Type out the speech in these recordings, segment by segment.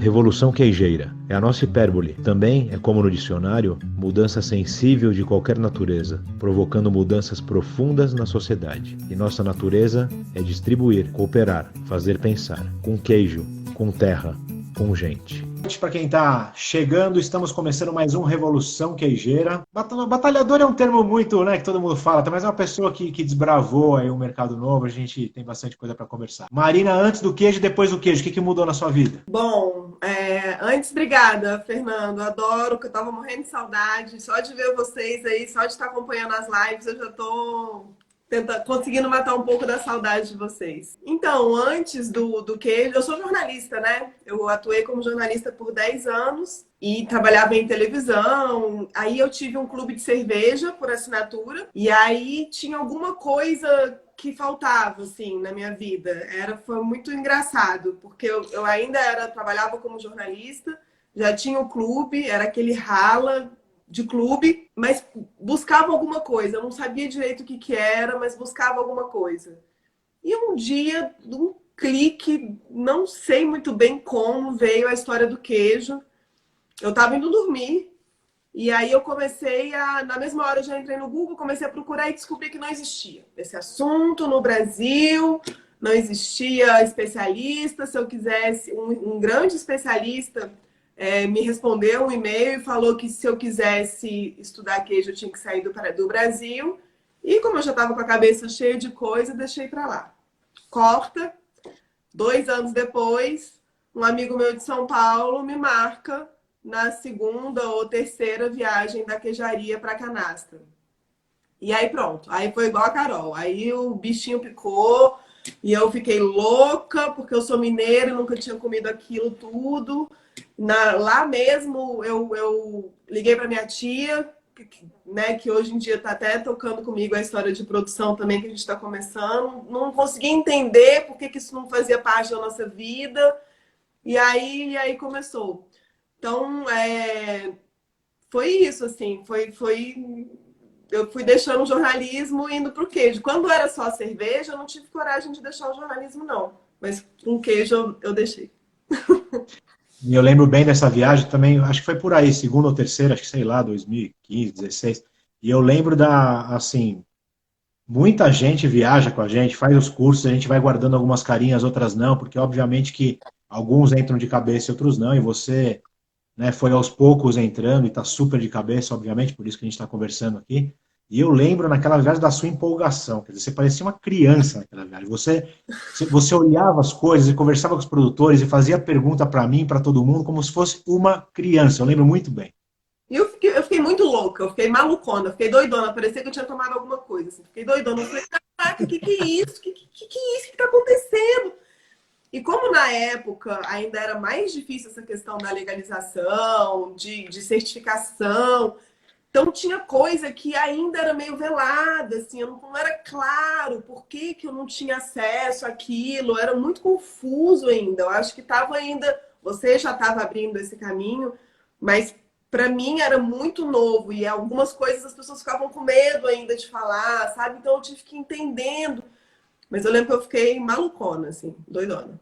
Revolução queijeira é a nossa hipérbole. Também é, como no dicionário, mudança sensível de qualquer natureza, provocando mudanças profundas na sociedade. E nossa natureza é distribuir, cooperar, fazer pensar, com queijo, com terra, com gente. Para quem está chegando, estamos começando mais um Revolução Queijeira. Batalhador é um termo muito, né, que todo mundo fala, mas é uma pessoa que desbravou aí um mercado novo, a gente tem bastante coisa para conversar. Marina, antes do queijo e depois do queijo, o que mudou na sua vida? Bom, antes, obrigada, Fernando. Adoro, que eu tava morrendo de saudade. Só de ver vocês aí, só de estar acompanhando as lives, eu já tô conseguindo matar um pouco da saudade de vocês. Então, antes do queijo, eu sou jornalista, né? Eu atuei como jornalista por 10 anos e trabalhava em televisão. Aí eu tive um clube de cerveja por assinatura. E aí tinha alguma coisa que faltava, assim, na minha vida. Foi muito engraçado, porque eu ainda trabalhava como jornalista, já tinha o clube, era aquele rala de clube, mas buscava alguma coisa. Eu não sabia direito o que era, mas buscava alguma coisa. E um dia, um clique, não sei muito bem como, veio a história do queijo. Eu estava indo dormir, e aí eu na mesma hora eu já entrei no Google, comecei a procurar e descobri que não existia esse assunto no Brasil, não existia especialista. Se eu quisesse, um grande especialista me respondeu um e-mail e falou que se eu quisesse estudar queijo eu tinha que sair do Brasil. E como eu já estava com a cabeça cheia de coisa, deixei para lá. Corta, 2 anos depois, um amigo meu de São Paulo me marca na segunda ou terceira viagem da queijaria para Canastra. E aí pronto, aí foi igual a Carol. Aí o bichinho picou e eu fiquei louca, porque eu sou mineira e nunca tinha comido aquilo tudo. Lá mesmo eu liguei para minha tia, né, que hoje em dia está até tocando comigo a história de produção também, que a gente está começando. Não consegui entender por que isso não fazia parte da nossa vida. E aí começou. Então, foi isso, assim, eu fui deixando o jornalismo indo pro queijo. Quando era só cerveja, eu não tive coragem de deixar o jornalismo, não. Mas com queijo eu deixei. E eu lembro bem dessa viagem também, acho que foi por aí, segunda ou terceira, acho que sei lá, 2015, 16. E eu lembro assim, muita gente viaja com a gente, faz os cursos, a gente vai guardando algumas carinhas, outras não, porque obviamente que alguns entram de cabeça e outros não, e você, né, foi aos poucos entrando e está super de cabeça, obviamente, por isso que a gente está conversando aqui. E eu lembro naquela viagem da sua empolgação, quer dizer, você parecia uma criança naquela viagem. Você olhava as coisas e conversava com os produtores e fazia pergunta para mim, para todo mundo, como se fosse uma criança. Eu lembro muito bem. E eu fiquei muito louca, eu fiquei malucona, eu fiquei doidona, parecia que eu tinha tomado alguma coisa. Assim. Fiquei doidona, eu falei, caraca, que é isso? Que é isso que tá acontecendo? E como na época ainda era mais difícil essa questão da legalização, de certificação, então tinha coisa que ainda era meio velada, assim, não era claro por que eu não tinha acesso àquilo, era muito confuso ainda. Eu acho que estava ainda, você já estava abrindo esse caminho, mas para mim era muito novo e algumas coisas as pessoas ficavam com medo ainda de falar, sabe? Então eu tive que ir entendendo. Mas eu lembro que eu fiquei malucona, assim, doidona.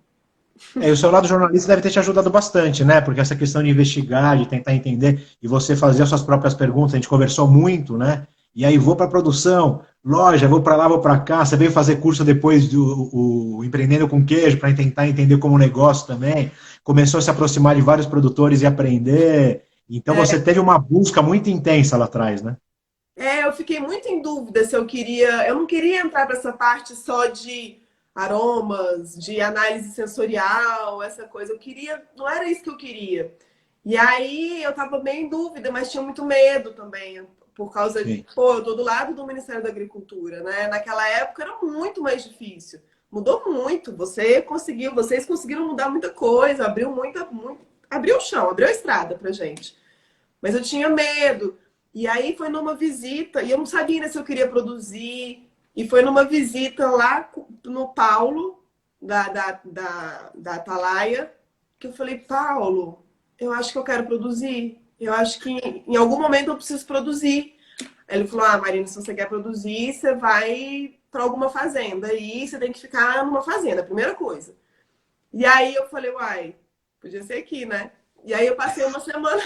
E o seu lado jornalista deve ter te ajudado bastante, né? Porque essa questão de investigar, de tentar entender e você fazer as suas próprias perguntas, a gente conversou muito, né? E aí vou para a produção, loja, vou para lá, vou para cá. Você veio fazer curso depois do Empreendendo com Queijo para tentar entender como negócio também. Começou a se aproximar de vários produtores e aprender. Então você teve uma busca muito intensa lá atrás, né? Eu fiquei muito em dúvida se eu queria. Eu não queria entrar para essa parte só de aromas, de análise sensorial, essa coisa. Eu queria. Não era isso que eu queria. E aí eu tava bem em dúvida, mas tinha muito medo também. Por causa de. Sim. Pô, eu tô do lado do Ministério da Agricultura, né? Naquela época era muito mais difícil. Mudou muito. Vocês conseguiram mudar muita coisa, abriu o chão, abriu a estrada pra gente. Mas eu tinha medo. E aí foi numa visita, e eu não sabia ainda se eu queria produzir. E foi numa visita lá no Paulo, da Atalaia, que eu falei, Paulo, eu acho que eu quero produzir. Eu acho que em algum momento eu preciso produzir. Aí ele falou, Marina, se você quer produzir, você vai para alguma fazenda. E você tem que ficar numa fazenda, primeira coisa. E aí eu falei, uai, Podia ser aqui, né? E aí eu passei uma semana.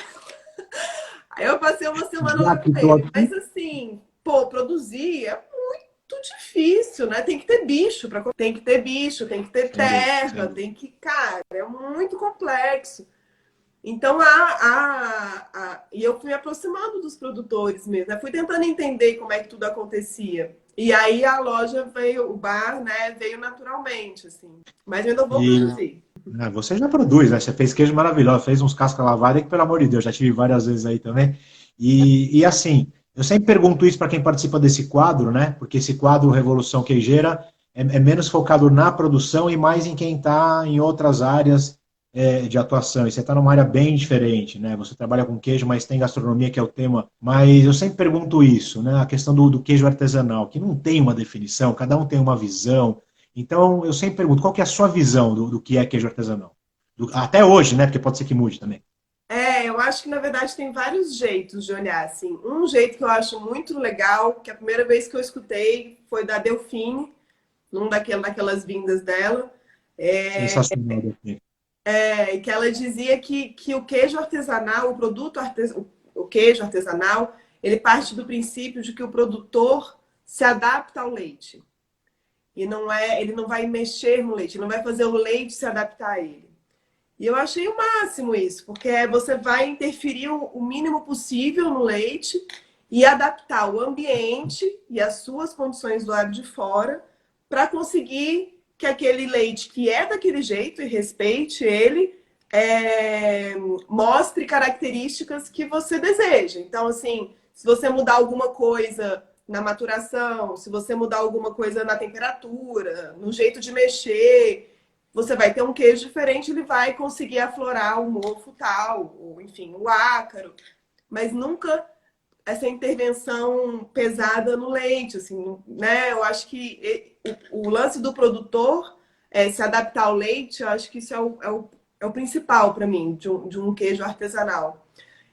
Aí eu passei uma semana Já lá que com tô ele. aqui, Mas assim, pô, produzir é muito difícil, né? Tem que ter bicho para tem que ter bicho, tem que ter sem dúvida, terra, sem dúvida. tem que, cara, é muito complexo. Então, e eu fui me aproximando dos produtores mesmo, né? Fui tentando entender como é que tudo acontecia. E aí a loja veio, o bar, né, veio naturalmente, assim. Mas eu ainda vou E produzir. você já produz, né? Você fez queijo maravilhoso, fez uns casca lavada que, pelo amor de Deus, já tive várias vezes aí também. E assim, eu sempre pergunto isso para quem participa desse quadro, né? Porque esse quadro Revolução Queijeira é menos focado na produção e mais em quem está em outras áreas de atuação. E você está numa área bem diferente, né? Você trabalha com queijo, mas tem gastronomia, que é o tema. Mas eu sempre pergunto isso, né? A questão do queijo artesanal, que não tem uma definição, cada um tem uma visão. Então, eu sempre pergunto, qual que é a sua visão do que é queijo artesanal? Até hoje, né? Porque pode ser que mude também. Eu acho que na verdade tem vários jeitos de olhar, assim. Um jeito que eu acho muito legal, que a primeira vez que eu escutei foi da Delfine, daquelas vindas dela, Sensacional, Delfim. que ela dizia que o queijo artesanal, o queijo artesanal, ele parte do princípio de que o produtor se adapta ao leite. E ele não vai mexer no leite, ele não vai fazer o leite se adaptar a ele. E eu achei o máximo isso, porque você vai interferir o mínimo possível no leite e adaptar o ambiente e as suas condições do lado de fora para conseguir que aquele leite que é daquele jeito e respeite ele, é, mostre características que você deseja. Então, assim, se você mudar alguma coisa na maturação, se você mudar alguma coisa na temperatura, no jeito de mexer, você vai ter um queijo diferente, ele vai conseguir aflorar o mofo tal, ou enfim, o ácaro, mas nunca essa intervenção pesada no leite, assim, né? Eu acho que o lance do produtor se adaptar ao leite, eu acho que isso é o principal para mim, de um queijo artesanal.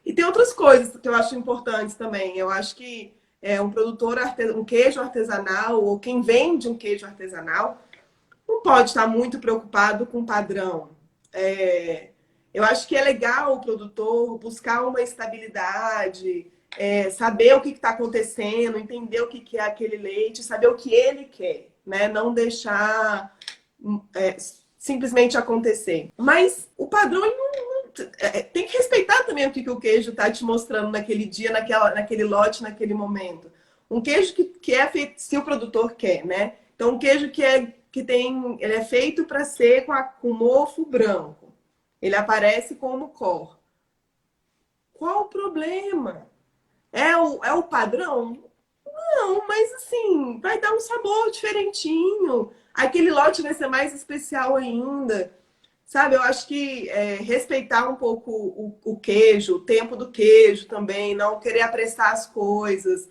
E tem outras coisas que eu acho importantes também. Eu acho que um queijo artesanal, ou quem vende um queijo artesanal, não pode estar muito preocupado com o padrão. Eu acho que é legal o produtor buscar uma estabilidade, saber o que está acontecendo, entender o que é aquele leite, saber o que ele quer, né? Não deixar é, simplesmente acontecer. Mas o padrão tem que respeitar também o que o queijo está te mostrando naquele dia, naquele lote, naquele momento. Um queijo que é feito se o produtor quer, né? Então, um queijo ele é feito para ser com mofo branco. Ele aparece como cor. Qual o problema? É o padrão? Não, mas assim, vai dar um sabor diferentinho. Aquele lote vai ser mais especial ainda. Sabe, eu acho que respeitar um pouco o queijo, o tempo do queijo também, não querer apressar as coisas.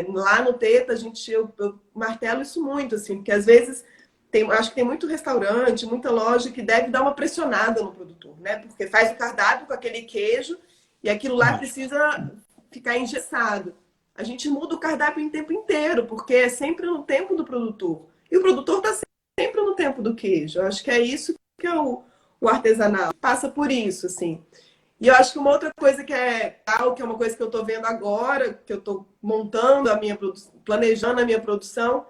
Lá no Teta, eu martelo isso muito, assim, porque às vezes acho que tem muito restaurante, muita loja que deve dar uma pressionada no produtor, né? Porque faz o cardápio com aquele queijo e aquilo lá Acho. precisa ficar engessado. A gente muda o cardápio em tempo inteiro, porque é sempre no tempo do produtor. E o produtor está sempre no tempo do queijo. Eu acho que é isso que é o artesanal. Passa por isso, assim. E eu acho que uma outra coisa que é legal, que é uma coisa que eu estou vendo agora, que eu estou montando a minha produção, planejando a minha produção,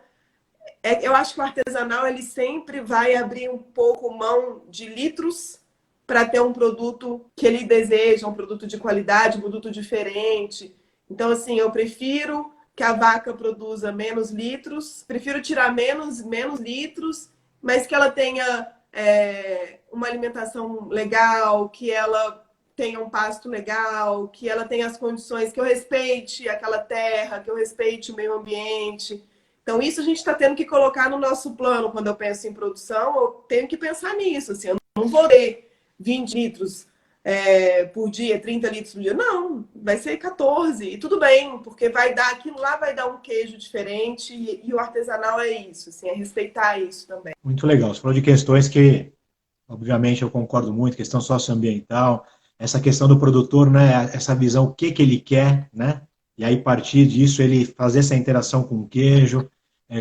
eu acho que o artesanal ele sempre vai abrir um pouco mão de litros para ter um produto que ele deseja, um produto de qualidade, um produto diferente. Então, assim, eu prefiro que a vaca produza menos litros, prefiro tirar menos litros, mas que ela tenha uma alimentação legal, que ela tenha um pasto legal, que ela tenha as condições, que eu respeite aquela terra, que eu respeite o meio ambiente. Então, isso a gente está tendo que colocar no nosso plano. Quando eu penso em produção, eu tenho que pensar nisso. Assim, eu não vou ter 20 litros por dia, 30 litros por dia. Não, vai ser 14. E tudo bem, porque aquilo lá vai dar um queijo diferente. E o artesanal é isso, assim, é respeitar isso também. Muito legal. Você falou de questões que, obviamente, eu concordo muito, questão socioambiental, essa questão do produtor, né? Essa visão, o que que ele quer, né? E aí, a partir disso, ele fazer essa interação com o queijo.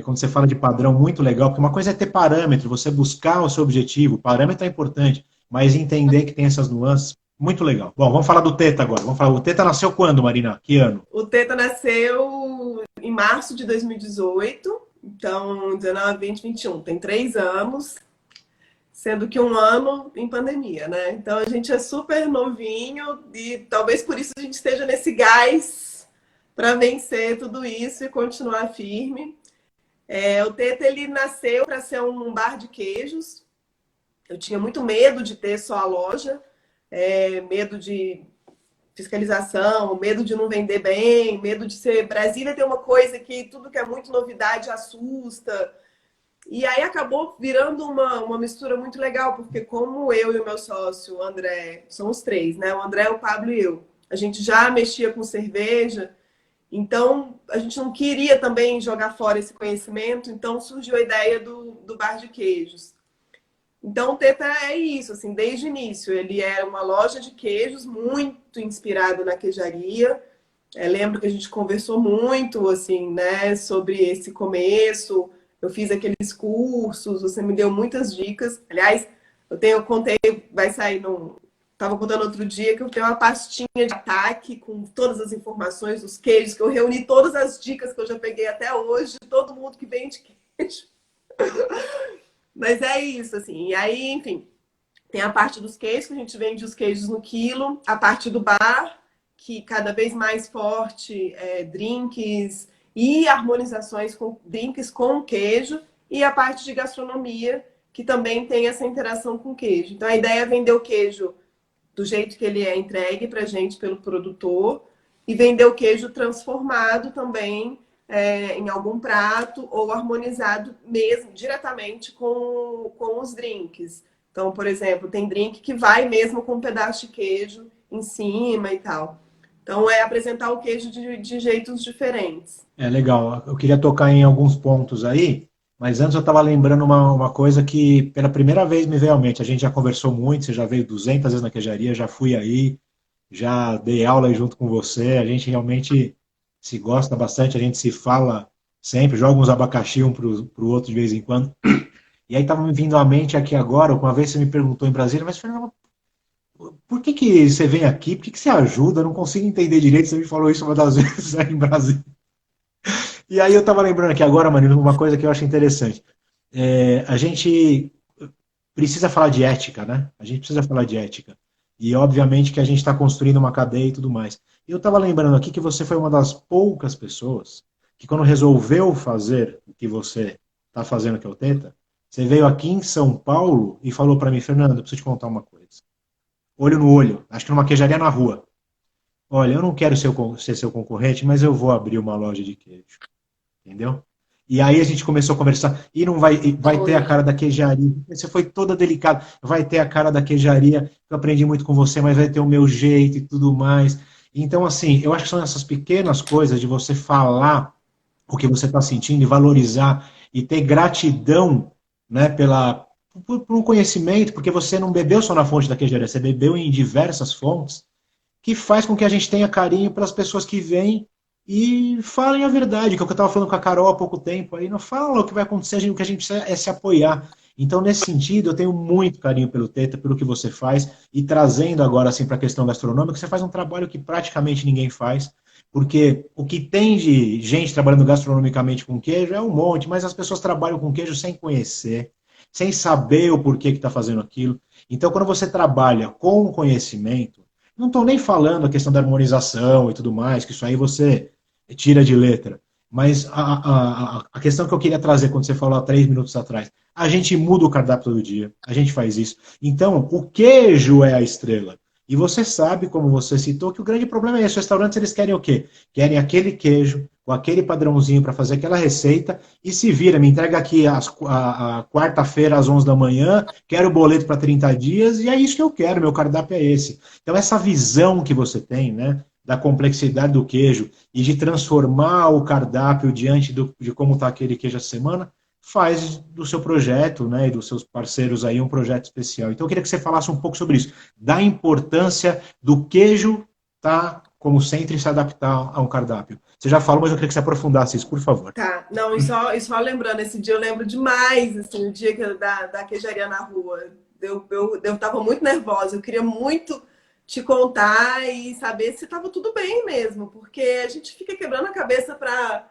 Quando você fala de padrão, muito legal, porque uma coisa é ter parâmetro, você buscar o seu objetivo, o parâmetro é importante, mas entender que tem essas nuances, muito legal. Bom, vamos falar do Teta agora. Vamos falar, o Teta nasceu quando, Marina? Que ano? O Teta nasceu em março de 2018, então 19, 20, 21. Tem 3 anos, sendo que um ano em pandemia, né? Então a gente é super novinho e talvez por isso a gente esteja nesse gás para vencer tudo isso e continuar firme. O Teta, ele nasceu para ser um bar de queijos. Eu tinha muito medo de ter só a loja, medo de fiscalização, medo de não vender bem, medo de ser... Brasília tem uma coisa que tudo que é muito novidade assusta. E aí acabou virando uma mistura muito legal, porque como eu e o meu sócio, o André, são os três, né? O André, o Pablo e eu. A gente já mexia com cerveja, então a gente não queria também jogar fora esse conhecimento, então surgiu a ideia do bar de queijos. Então o Teta é isso, assim, desde o início. Ele era uma loja de queijos muito inspirado na queijaria. Lembro que a gente conversou muito, assim, né, sobre esse começo. Eu fiz aqueles cursos, você me deu muitas dicas. Aliás, contei, vai sair no... Estava contando outro dia que eu tenho uma pastinha de ataque com todas as informações dos queijos, que eu reuni todas as dicas que eu já peguei até hoje, de todo mundo que vende queijo. Mas é isso, assim. E aí, enfim, tem a parte dos queijos, que a gente vende os queijos no quilo. A parte do bar, que cada vez mais forte, drinks e harmonizações com drinks com queijo. E a parte de gastronomia, que também tem essa interação com queijo. Então, a ideia é vender o queijo do jeito que ele é entregue para a gente pelo produtor e vender o queijo transformado também em algum prato ou harmonizado mesmo diretamente com os drinks. Então, por exemplo, tem drink que vai mesmo com um pedaço de queijo em cima e tal. Então, é apresentar o queijo de jeitos diferentes. É legal. Eu queria tocar em alguns pontos aí, mas antes eu estava lembrando uma coisa que pela primeira vez me veio à mente. A gente já conversou muito, você já veio 200 vezes na queijaria, já fui aí, já dei aula aí junto com você. A gente realmente se gosta bastante, a gente se fala sempre, joga uns abacaxi um pro outro de vez em quando. E aí estava me vindo à mente aqui agora, uma vez você me perguntou em Brasília, mas Fernando, por que que você vem aqui? Por que que você ajuda? Eu não consigo entender direito, você me falou isso uma das vezes aí em Brasília. E aí eu estava lembrando aqui agora, Marino, uma coisa que eu acho interessante. A gente precisa falar de ética, né? A gente precisa falar de ética. E obviamente que a gente está construindo uma cadeia e tudo mais. E eu estava lembrando aqui que você foi uma das poucas pessoas que quando resolveu fazer o que você está fazendo, que é o Teta, você veio aqui em São Paulo e falou para mim, Fernando, eu preciso te contar uma coisa. Olho no olho, acho que numa queijaria na rua. Olha, eu não quero ser seu concorrente, mas eu vou abrir uma loja de queijo. Entendeu? E aí a gente começou a conversar, e não vai ter a cara da queijaria. Você foi toda delicada, vai ter a cara da queijaria, eu aprendi muito com você, mas vai ter o meu jeito e tudo mais. Então, assim, eu acho que são essas pequenas coisas de você falar o que você está sentindo e valorizar e ter gratidão, né, por um conhecimento, porque você não bebeu só na fonte da queijaria, você bebeu em diversas fontes, que faz com que a gente tenha carinho pelas pessoas que vêm e falem a verdade, que é o que eu estava falando com a Carol há pouco tempo, aí não fala o que vai acontecer, o que a gente precisa é se apoiar. Então, nesse sentido, eu tenho muito carinho pelo Teta, pelo que você faz, e trazendo agora assim, para a questão gastronômica, você faz um trabalho que praticamente ninguém faz, porque o que tem de gente trabalhando gastronomicamente com queijo é um monte, mas as pessoas trabalham com queijo sem conhecer, sem saber o porquê que está fazendo aquilo. Então, quando você trabalha com conhecimento, não estou nem falando a questão da harmonização e tudo mais, que isso aí você tira de letra. Mas a questão que eu queria trazer quando você falou há 3 minutos atrás, a gente muda o cardápio todo dia, a gente faz isso. Então, o queijo é a estrela. E você sabe, como você citou, que o grande problema é esse. Os restaurantes, eles querem o quê? Querem aquele queijo, com aquele padrãozinho para fazer aquela receita, e se vira, me entrega aqui a quarta-feira às 11 da manhã, quero o boleto para 30 dias, e é isso que eu quero, meu cardápio é esse. Então, essa visão que você tem, né, da complexidade do queijo e de transformar o cardápio diante de como está aquele queijo essa semana, faz do seu projeto, né, e dos seus parceiros aí um projeto especial. Então eu queria que você falasse um pouco sobre isso, da importância do queijo estar como centro e se adaptar a um cardápio. Você já falou, mas eu queria que você aprofundasse isso, por favor. Tá, não, e só lembrando, esse dia eu lembro demais, assim, o dia da queijaria na rua. Eu tava muito nervosa, eu queria muito te contar e saber se estava tudo bem mesmo, porque a gente fica quebrando a cabeça para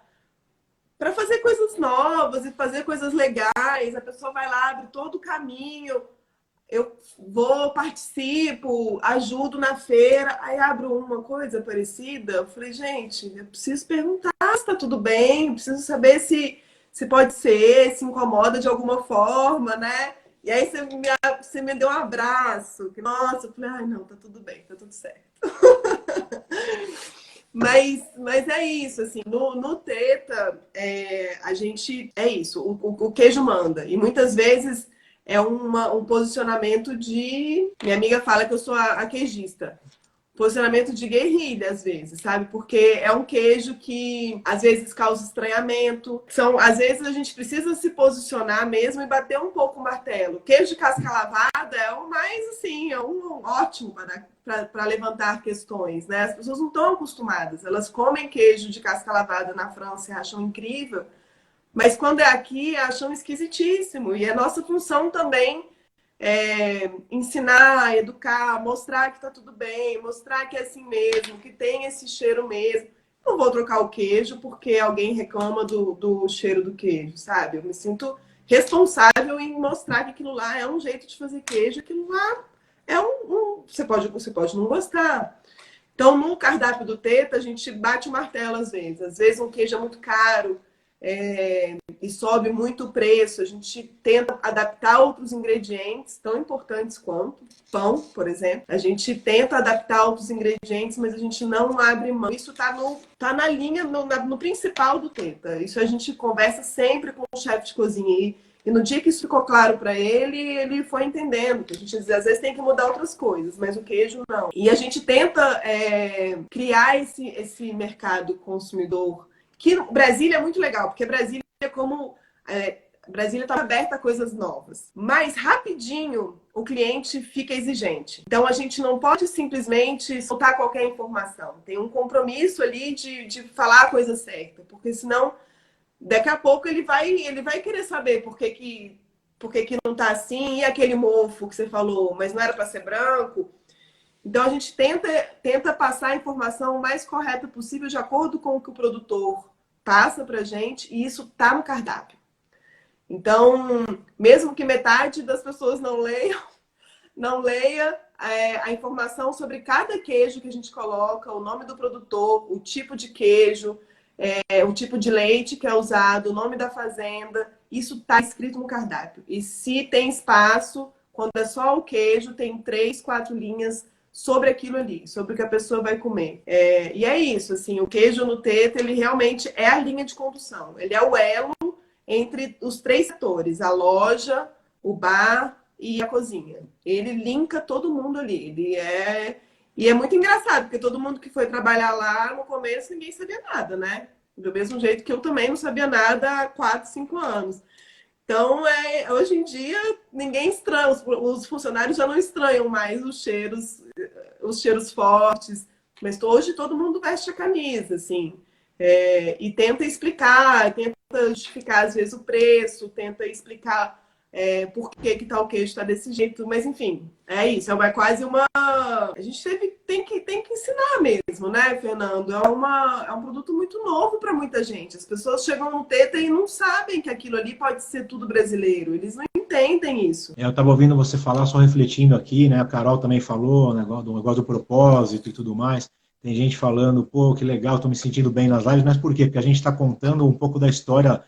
fazer coisas novas e fazer coisas legais. A pessoa vai lá, abre todo o caminho. Eu vou, participo, ajudo na feira, aí abro uma coisa parecida. Eu falei, gente, eu preciso perguntar se está tudo bem, preciso saber se pode ser, se incomoda de alguma forma, né? E aí você me deu um abraço. Que, nossa, eu falei, ai, não, tá tudo bem, tá tudo certo. Mas é isso, assim, no Teta, a gente, é isso, o queijo manda. E muitas vezes é um posicionamento de... Minha amiga fala que eu sou a queijista. Posicionamento de guerrilha, às vezes, sabe? Porque é um queijo que, às vezes, causa estranhamento. Às vezes, a gente precisa se posicionar mesmo e bater um pouco o martelo. Queijo de casca lavada é o mais, assim, é um ótimo para levantar questões, né? As pessoas não estão acostumadas. Elas comem queijo de casca lavada na França e acham incrível, mas quando é aqui, acham esquisitíssimo. E é nossa função também ensinar, educar, mostrar que tá tudo bem, mostrar que é assim mesmo, que tem esse cheiro mesmo. Não vou trocar o queijo porque alguém reclama do cheiro do queijo, sabe? Eu me sinto responsável em mostrar que aquilo lá é um jeito de fazer queijo, aquilo lá é você pode não gostar. Então, no cardápio do Teta, a gente bate o martelo às vezes. Às vezes um queijo é muito caro, e sobe muito o preço. A gente tenta adaptar outros ingredientes tão importantes quanto pão, por exemplo. A gente tenta adaptar outros ingredientes, mas a gente não abre mão. Isso tá na linha, no principal do Teta. Isso a gente conversa sempre com o chefe de cozinha. E no dia que isso ficou claro para ele, ele foi entendendo que a gente às vezes tem que mudar outras coisas, mas o queijo não. E a gente tenta criar esse mercado consumidor. Que Brasília é muito legal, porque Brasília Brasília está aberta a coisas novas. Mas rapidinho o cliente fica exigente. Então a gente não pode simplesmente soltar qualquer informação. Tem um compromisso ali de falar a coisa certa, porque senão daqui a pouco ele vai querer saber por que não está assim, e aquele mofo que você falou, mas não era para ser branco. Então a gente tenta passar a informação o mais correta possível de acordo com o que o produtor passa pra gente, e isso tá no cardápio. Então, mesmo que metade das pessoas não leia a informação sobre cada queijo que a gente coloca, o nome do produtor, o tipo de queijo, o tipo de leite que é usado, o nome da fazenda, isso está escrito no cardápio. E se tem espaço, quando é só o queijo, tem 3, 4 linhas sobre aquilo ali, sobre o que a pessoa vai comer. E é isso, assim, o queijo no Teta, ele realmente é a linha de condução. Ele é o elo entre os 3 setores, a loja, o bar e a cozinha. Ele linka todo mundo ali. E é muito engraçado, porque todo mundo que foi trabalhar lá, no começo, ninguém sabia nada, né? Do mesmo jeito que eu também não sabia nada há 4, 5 anos. Então, hoje em dia, ninguém estranha, os funcionários já não estranham mais os cheiros fortes, mas hoje todo mundo veste a camisa, assim, e tenta explicar, tenta justificar, às vezes, o preço, tenta explicar por que tal queijo está desse jeito, mas enfim, é isso, é quase uma... A gente tem que ensinar mesmo, né, Fernando? É um produto muito novo para muita gente. As pessoas chegam no Teta e não sabem que aquilo ali pode ser tudo brasileiro. Eles não entendem isso. Eu estava ouvindo você falar, só refletindo aqui, né? A Carol também falou o negócio do propósito e tudo mais. Tem gente falando, pô, que legal, estou me sentindo bem nas lives, mas por quê? Porque a gente está contando um pouco da história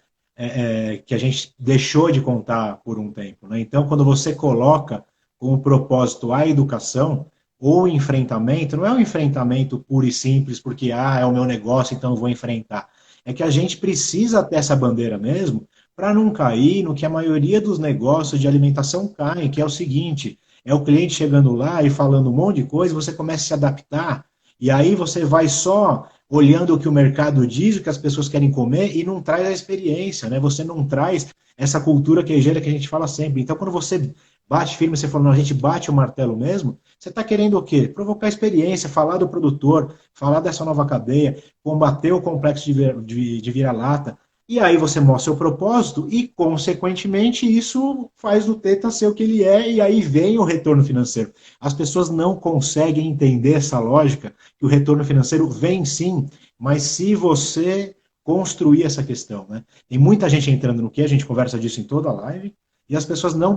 que a gente deixou de contar por um tempo, né? Então, quando você coloca como propósito a educação ou o enfrentamento, não é um enfrentamento puro e simples, porque é o meu negócio, então eu vou enfrentar. É que a gente precisa ter essa bandeira mesmo, para não cair no que a maioria dos negócios de alimentação caem, que é o seguinte, é o cliente chegando lá e falando um monte de coisa, você começa a se adaptar, e aí você vai só olhando o que o mercado diz, o que as pessoas querem comer, e não traz a experiência, né? Você não traz essa cultura queijeira que a gente fala sempre. Então, quando você bate firme, você fala, não, a gente bate o martelo mesmo, você está querendo o quê? Provocar experiência, falar do produtor, falar dessa nova cadeia, combater o complexo de vira-lata, E aí você mostra o propósito e, consequentemente, isso faz o Teta ser o que ele é e aí vem o retorno financeiro. As pessoas não conseguem entender essa lógica, que o retorno financeiro vem sim, mas se você construir essa questão, né? Tem muita gente entrando no que, a gente conversa disso em toda a live, e as pessoas não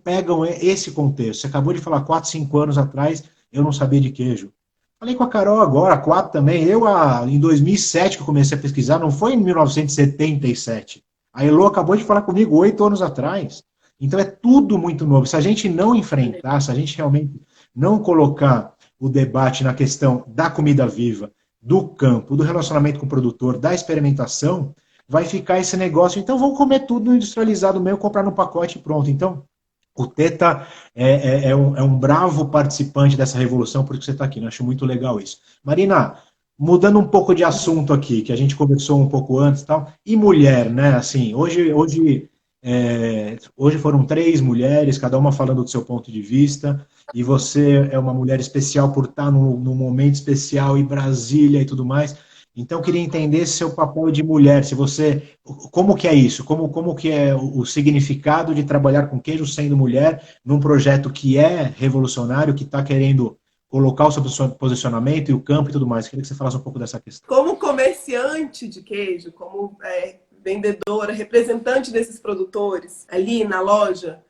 pegam esse contexto. Você acabou de falar 4, 5 anos atrás, eu não sabia de queijo. Falei com a Carol agora, 4 também. Em 2007 que eu comecei a pesquisar, não foi em 1977. A Elo acabou de falar comigo 8 anos atrás. Então é tudo muito novo. Se a gente não enfrentar, se a gente realmente não colocar o debate na questão da comida viva, do campo, do relacionamento com o produtor, da experimentação, vai ficar esse negócio. Então vamos comer tudo industrializado mesmo, comprar no pacote e pronto. Então o Teta é um bravo participante dessa revolução, porque você está aqui, né? Acho muito legal isso. Marina, mudando um pouco de assunto aqui, que a gente conversou um pouco antes e tal, e mulher, né? Assim, hoje foram 3 mulheres, cada uma falando do seu ponto de vista, e você é uma mulher especial por estar num momento especial em Brasília e tudo mais. Então, eu queria entender seu papel de mulher, se você, como que é isso? Como que é o significado de trabalhar com queijo sendo mulher num projeto que é revolucionário, que está querendo colocar o seu posicionamento e o campo e tudo mais. Queria que você falasse um pouco dessa questão. Como comerciante de queijo, como vendedora, representante desses produtores ali na loja,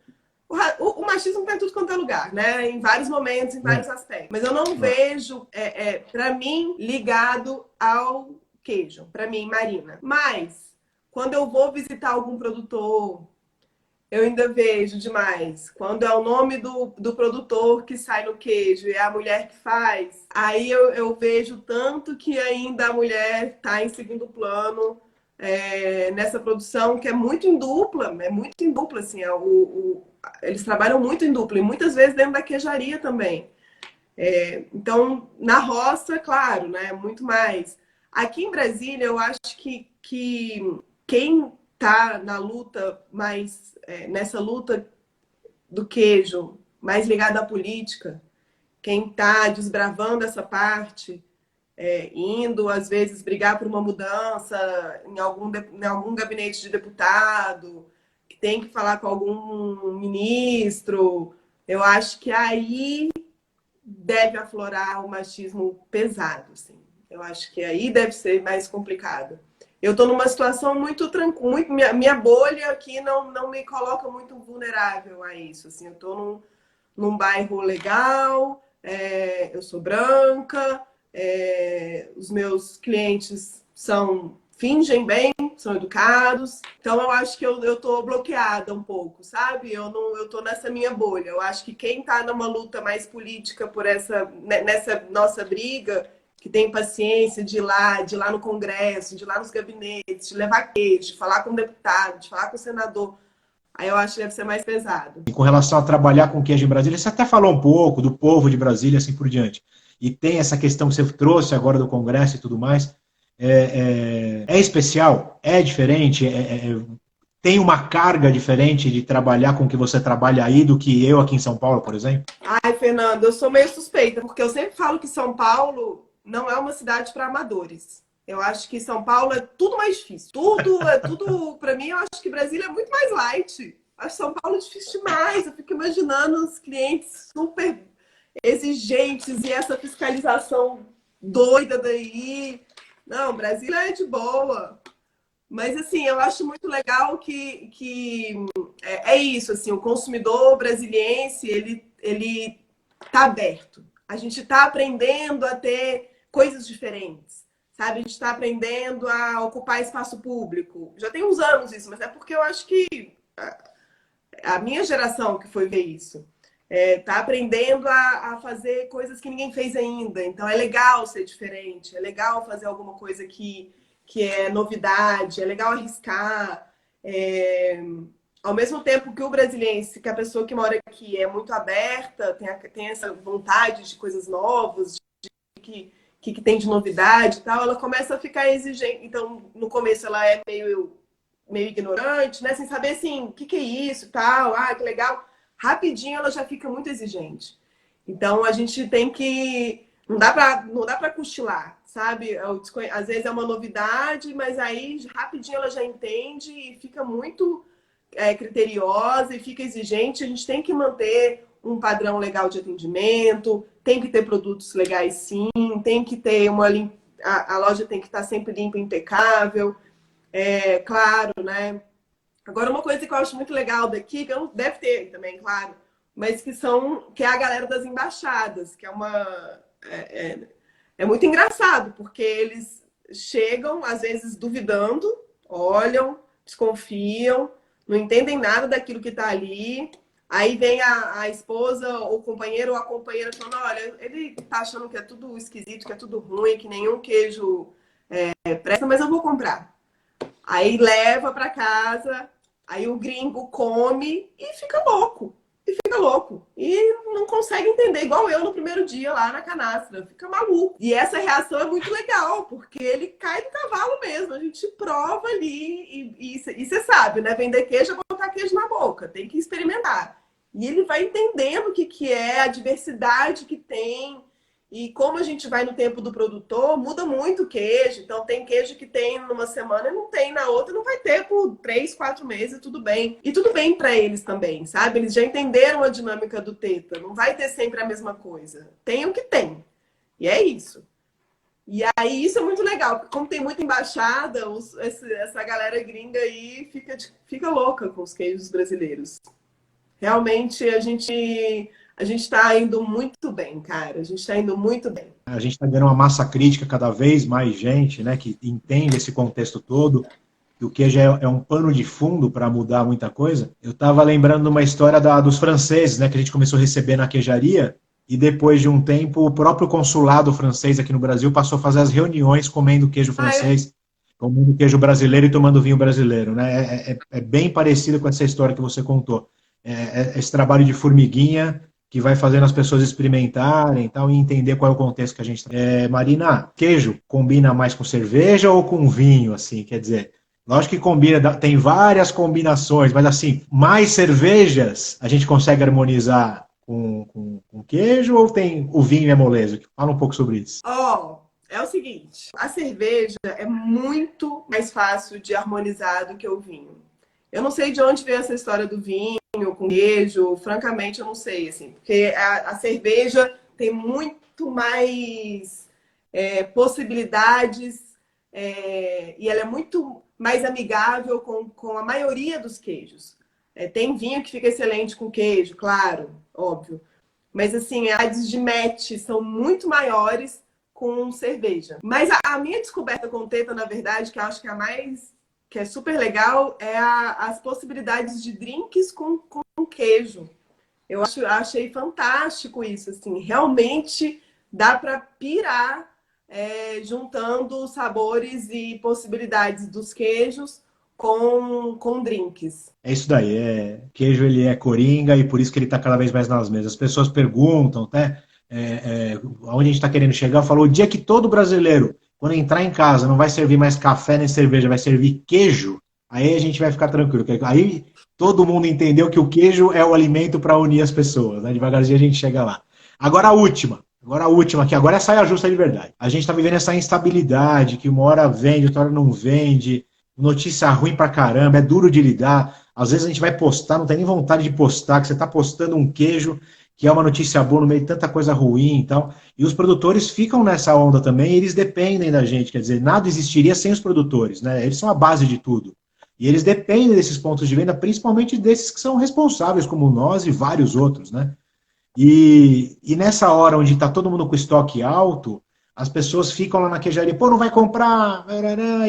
o machismo está em tudo quanto é lugar, né? Em vários momentos, em vários aspectos. Mas eu não vejo, para mim, ligado ao queijo. Para mim, Marina. Mas, quando eu vou visitar algum produtor, eu ainda vejo demais. Quando é o nome do produtor que sai no queijo e é a mulher que faz, aí eu vejo tanto que ainda a mulher está em segundo plano nessa produção, que é muito em dupla, assim, eles trabalham muito em dupla, e muitas vezes dentro da queijaria também. Então, na roça, claro, né, muito mais. Aqui em Brasília, eu acho que quem está na luta mais, nessa luta do queijo, mais ligada à política, quem está desbravando essa parte, indo, às vezes, brigar por uma mudança em algum gabinete de deputado, que tem que falar com algum ministro, eu acho que aí deve aflorar o machismo pesado, assim. Eu acho que aí deve ser mais complicado. Eu estou numa situação muito tranquila, minha bolha aqui não me coloca muito vulnerável a isso. Assim, eu estou num bairro legal, eu sou branca, os meus clientes fingem bem, são educados. Então eu acho que eu tô bloqueada um pouco, sabe? Eu tô nessa minha bolha. Eu acho que quem tá numa luta mais política nessa nossa briga, que tem paciência de ir lá no Congresso, de ir lá nos gabinetes, de levar queijo, de falar com o deputado, de falar com o senador, aí eu acho que deve ser mais pesado. E com relação a trabalhar com queijo em Brasília, você até falou um pouco do povo de Brasília, assim por diante. E tem essa questão que você trouxe agora do Congresso e tudo mais. É especial? É diferente? Tem uma carga diferente de trabalhar com o que você trabalha aí do que eu aqui em São Paulo, por exemplo? Ai, Fernando, eu sou meio suspeita, porque eu sempre falo que São Paulo não é uma cidade para amadores. Eu acho que São Paulo é tudo mais difícil. Tudo para mim, eu acho que Brasília é muito mais light. Acho São Paulo difícil demais. Eu fico imaginando os clientes super exigentes e essa fiscalização doida daí. Não, Brasília é de boa. Mas, assim, eu acho muito legal que é isso, assim, o consumidor brasiliense, ele tá aberto. A gente está aprendendo a ter coisas diferentes, sabe? A gente está aprendendo a ocupar espaço público. Já tem uns anos isso, mas é porque eu acho que a minha geração que foi ver isso. Tá aprendendo a fazer coisas que ninguém fez ainda. Então, é legal ser diferente, é legal fazer alguma coisa que é novidade, é legal arriscar. Ao mesmo tempo que o brasiliense, que a pessoa que mora aqui é muito aberta, tem essa vontade de coisas novas, que tem de novidade e tal, ela começa a ficar exigente. Então, no começo, ela é meio ignorante, né? Sem saber, assim, o que é isso e tal, que legal. Rapidinho, ela já fica muito exigente. Então, a gente tem que... Não dá para cochilar, sabe? Às vezes é uma novidade, mas aí rapidinho ela já entende e fica muito criteriosa e fica exigente. A gente tem que manter um padrão legal de atendimento, tem que ter produtos legais sim, tem que ter a loja tem que estar sempre limpa e impecável, claro, né? Agora, uma coisa que eu acho muito legal daqui, que eu não deve ter também, claro, mas que é a galera das embaixadas, que é muito engraçado, porque eles chegam, às vezes, duvidando, olham, desconfiam, não entendem nada daquilo que está ali. Aí vem a esposa, o companheiro ou a companheira falando, olha, ele tá achando que é tudo esquisito, que é tudo ruim, que nenhum queijo presta, mas eu vou comprar. Aí leva para casa, aí o gringo come e fica louco. E não consegue entender, igual eu no primeiro dia lá na canastra. Fica maluco. E essa reação é muito legal, porque ele cai do cavalo mesmo. A gente prova ali e você sabe, né? Vender queijo é botar queijo na boca. Tem que experimentar. E ele vai entendendo o que é, a diversidade que tem. E como a gente vai no tempo do produtor, muda muito o queijo. Então, tem queijo que tem numa semana e não tem na outra, não vai ter por 3, 4 meses, tudo bem. E tudo bem para eles também, sabe? Eles já entenderam a dinâmica do teta. Não vai ter sempre a mesma coisa. Tem o que tem. E é isso. E aí, isso é muito legal. Porque como tem muita embaixada, essa galera gringa aí fica louca com os queijos brasileiros. Realmente, a gente está indo muito bem, cara. A gente está indo muito bem. A gente está vendo uma massa crítica, cada vez mais gente, né, que entende esse contexto todo, que o queijo é um pano de fundo para mudar muita coisa. Eu estava lembrando de uma história dos franceses, né, que a gente começou a receber na queijaria, e depois de um tempo, o próprio consulado francês aqui no Brasil passou a fazer as reuniões comendo queijo francês, comendo queijo brasileiro e tomando vinho brasileiro, né? É bem parecido com essa história que você contou. Esse trabalho de formiguinha que vai fazendo as pessoas experimentarem e entender qual é o contexto que a gente está. Marina, queijo combina mais com cerveja ou com vinho, assim? Quer dizer, lógico que combina, tem várias combinações, mas assim, mais cervejas a gente consegue harmonizar com queijo ou tem o vinho é moleza? Fala um pouco sobre isso. É o seguinte, a cerveja é muito mais fácil de harmonizar do que o vinho. Eu não sei de onde veio essa história do vinho com queijo, francamente eu não sei, assim, porque a cerveja tem muito mais possibilidades e ela é muito mais amigável com a maioria dos queijos. Tem vinho que fica excelente com queijo, claro, óbvio, mas assim, as possibilidades de match são muito maiores com cerveja. Mas a minha descoberta com teta, na verdade, que eu acho que é a mais... que é super legal, é as possibilidades de drinks com queijo. Eu achei fantástico isso, assim, realmente dá para pirar juntando sabores e possibilidades dos queijos com drinks. É isso daí, queijo ele é coringa e por isso que ele está cada vez mais nas mesas. As pessoas perguntam, até onde a gente está querendo chegar, falou o dia que todo brasileiro quando entrar em casa, não vai servir mais café nem cerveja, vai servir queijo, aí a gente vai ficar tranquilo. Aí todo mundo entendeu que o queijo é o alimento para unir as pessoas, né? Devagarzinho a gente chega lá. Agora a última, que agora é saia justa de verdade. A gente está vivendo essa instabilidade, que uma hora vende, outra hora não vende, notícia ruim pra caramba, é duro de lidar. Às vezes a gente vai postar, não tem nem vontade de postar, que você está postando um queijo que é uma notícia boa no meio de tanta coisa ruim e tal. E os produtores ficam nessa onda também, e eles dependem da gente, quer dizer, nada existiria sem os produtores, né? Eles são a base de tudo. E eles dependem desses pontos de venda, principalmente desses que são responsáveis, como nós e vários outros, né? E nessa hora onde está todo mundo com estoque alto, as pessoas ficam lá na queijaria, pô, não vai comprar,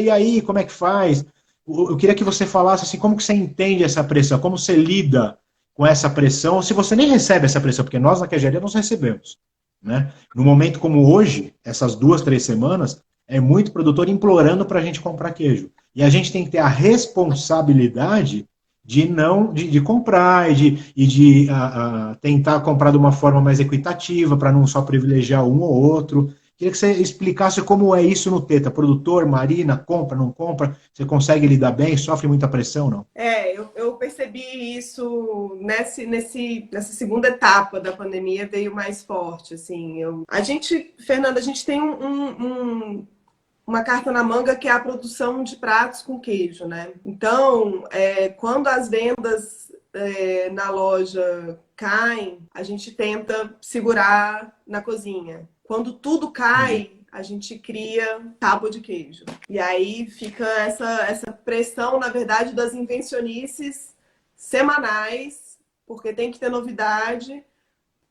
e aí, como é que faz? Eu queria que você falasse assim, como que você entende essa pressão, como você lida com essa pressão, se você nem recebe essa pressão, porque nós na queijaria nós recebemos, né? No momento como hoje, essas 2, 3 semanas, é muito produtor implorando para a gente comprar queijo. E a gente tem que ter a responsabilidade de comprar e de tentar comprar de uma forma mais equitativa, para não só privilegiar um ou outro. Queria que você explicasse como é isso no Teta. Produtor, Marina, compra, não compra? Você consegue lidar bem? Sofre muita pressão, não? Eu percebi isso nessa segunda etapa da pandemia, veio mais forte, assim. Fernanda, a gente tem uma carta na manga que é a produção de pratos com queijo, né? Então, quando as vendas na loja caem, a gente tenta segurar na cozinha. Quando tudo Entendi. cai, a gente cria tábua de queijo. E aí fica essa pressão, na verdade, das invencionices semanais, porque tem que ter novidade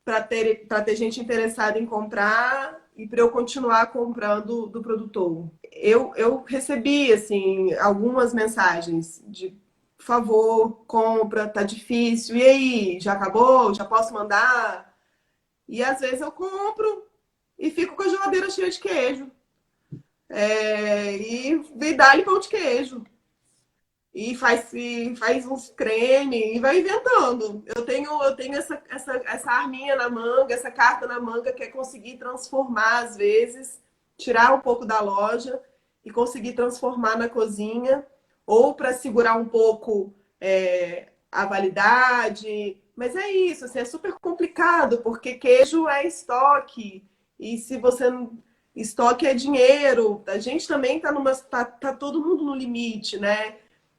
para ter gente interessada em comprar e para eu continuar comprando do produtor. Eu recebi assim algumas mensagens de por favor, compra, tá difícil. E aí, já acabou? Já posso mandar? E às vezes eu compro e fico com a geladeira cheia de queijo. E dá-lhe pão de queijo. E faz uns creme e vai inventando. Eu tenho essa arminha na manga, essa carta na manga, que é conseguir transformar, às vezes, tirar um pouco da loja e conseguir transformar na cozinha, ou para segurar um pouco a validade. Mas é isso, assim, é super complicado, porque queijo é estoque. E se você não. Estoque é dinheiro. A gente também tá todo mundo no limite, né?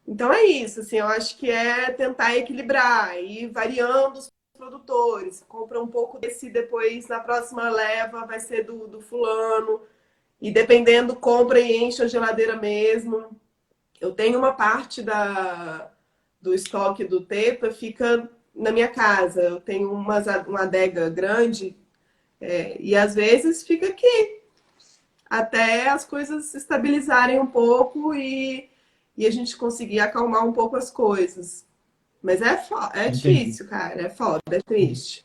Então é isso, assim, eu acho que é tentar equilibrar e variando os produtores. Compra um pouco desse, depois na próxima leva vai ser do fulano. E dependendo, compra e enche a geladeira mesmo. Eu tenho uma parte do estoque do Tepa, fica na minha casa. Eu tenho uma adega grande e às vezes fica aqui até as coisas se estabilizarem um pouco e a gente conseguir acalmar um pouco as coisas. Mas é Entendi. difícil, cara. É foda, é triste.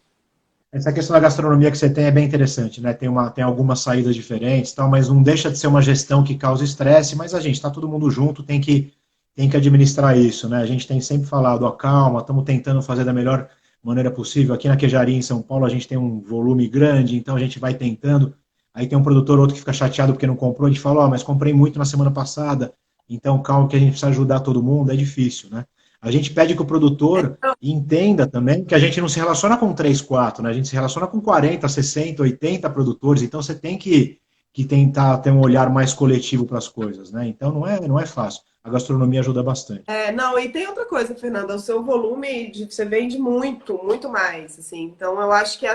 Essa questão da gastronomia que você tem é bem interessante, né? Tem algumas saídas diferentes, tal, mas não deixa de ser uma gestão que causa estresse, mas a gente está todo mundo junto, tem que administrar isso, né? A gente tem sempre falado, ó, calma, estamos tentando fazer da melhor maneira possível. Aqui na Queijaria, em São Paulo, a gente tem um volume grande, então a gente vai tentando. Aí tem um produtor ou outro que fica chateado porque não comprou, a gente fala, ó, mas comprei muito na semana passada, então calma que a gente precisa ajudar todo mundo, é difícil, né? A gente pede que o produtor entenda também que a gente não se relaciona com 3 4, né? A gente se relaciona com 40 60 80 produtores, então você tem que tentar ter um olhar mais coletivo para as coisas, né? Então não é fácil. A gastronomia ajuda bastante. Não, e tem outra coisa, Fernanda, o seu volume você vende muito, muito mais, assim. Então eu acho que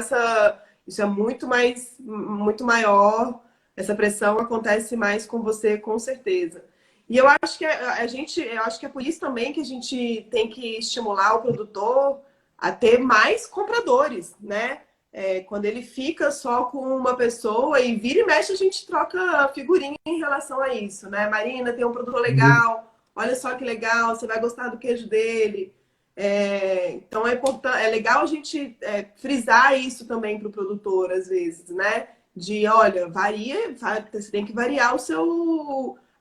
isso é muito maior. Essa pressão acontece mais com você, com certeza. E eu acho que eu acho que é por isso também que a gente tem que estimular o produtor a ter mais compradores, né? Quando ele fica só com uma pessoa e vira e mexe, a gente troca figurinha em relação a isso, né? Marina, tem um produto legal, olha só que legal, você vai gostar do queijo dele. Então é legal a gente frisar isso também para o produtor, às vezes, né? De, olha, você tem que variar a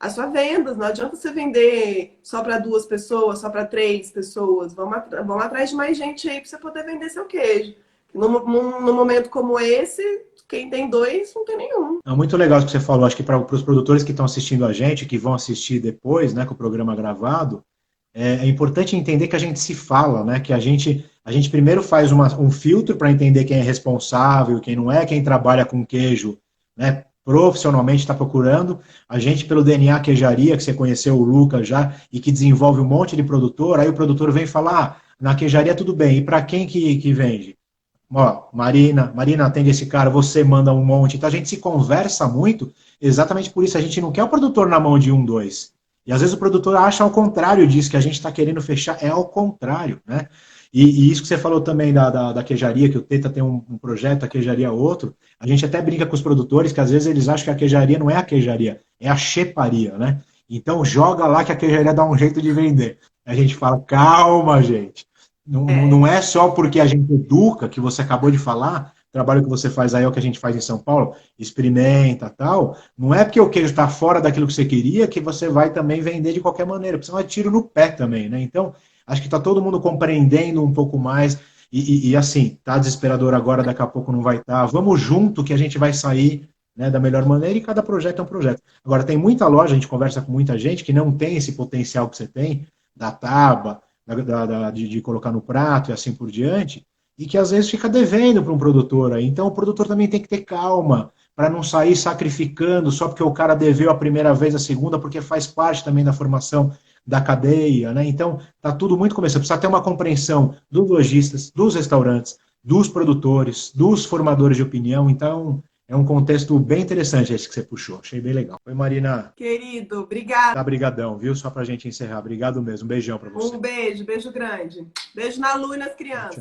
sua venda. Não adianta você vender só para 2 pessoas, só para 3 pessoas. Vamos atrás de mais gente aí para você poder vender seu queijo. Num momento como esse, quem tem 2 não tem nenhum. É muito legal o que você falou. Acho que para os produtores que estão assistindo a gente, que vão assistir depois, né, com o programa gravado, é importante entender que a gente se fala, né? Que a gente primeiro faz um filtro para entender quem é responsável, quem não é, quem trabalha com queijo, né? Profissionalmente está procurando. A gente, pelo DNA Queijaria, que você conheceu o Lucas já, e que desenvolve um monte de produtor, aí o produtor vem falar, na queijaria tudo bem, e para quem que vende? Ó, Marina, atende esse cara, você manda um monte. Então a gente se conversa muito, exatamente por isso a gente não quer o produtor na mão de um, dois. E às vezes o produtor acha ao contrário disso, que a gente está querendo fechar, é ao contrário, né? E isso que você falou também da queijaria, que o Teta tem um projeto, a queijaria outro, a gente até brinca com os produtores, que às vezes eles acham que a queijaria não é a queijaria, é a cheparia, né? Então joga lá que a queijaria dá um jeito de vender. A gente fala, calma, gente. Não é só porque a gente educa, que você acabou de falar, o trabalho que você faz aí é o que a gente faz em São Paulo, experimenta tal. Não é porque o queijo está fora daquilo que você queria que você vai também vender de qualquer maneira, porque senão é tiro no pé também, né? Então, acho que está todo mundo compreendendo um pouco mais. E assim, tá desesperador agora, daqui a pouco não vai estar. Vamos junto que a gente vai sair né, da melhor maneira, e cada projeto é um projeto. Agora, tem muita loja, a gente conversa com muita gente que não tem esse potencial que você tem, da tábua, de colocar no prato e assim por diante, e que às vezes fica devendo para um produtor aí. Então, o produtor também tem que ter calma, para não sair sacrificando só porque o cara deveu a primeira vez, a segunda, porque faz parte também da formação da cadeia, né? Então, tá tudo muito começando. Precisa ter uma compreensão dos lojistas, dos restaurantes, dos produtores, dos formadores de opinião. Então, é um contexto bem interessante esse que você puxou. Achei bem legal. Oi, Marina. Querido, obrigada. Tá, brigadão, viu? Só pra gente encerrar. Obrigado mesmo. Um beijão pra você. Um beijo, beijo grande. Beijo na Lu e nas Tchau, crianças. tchau.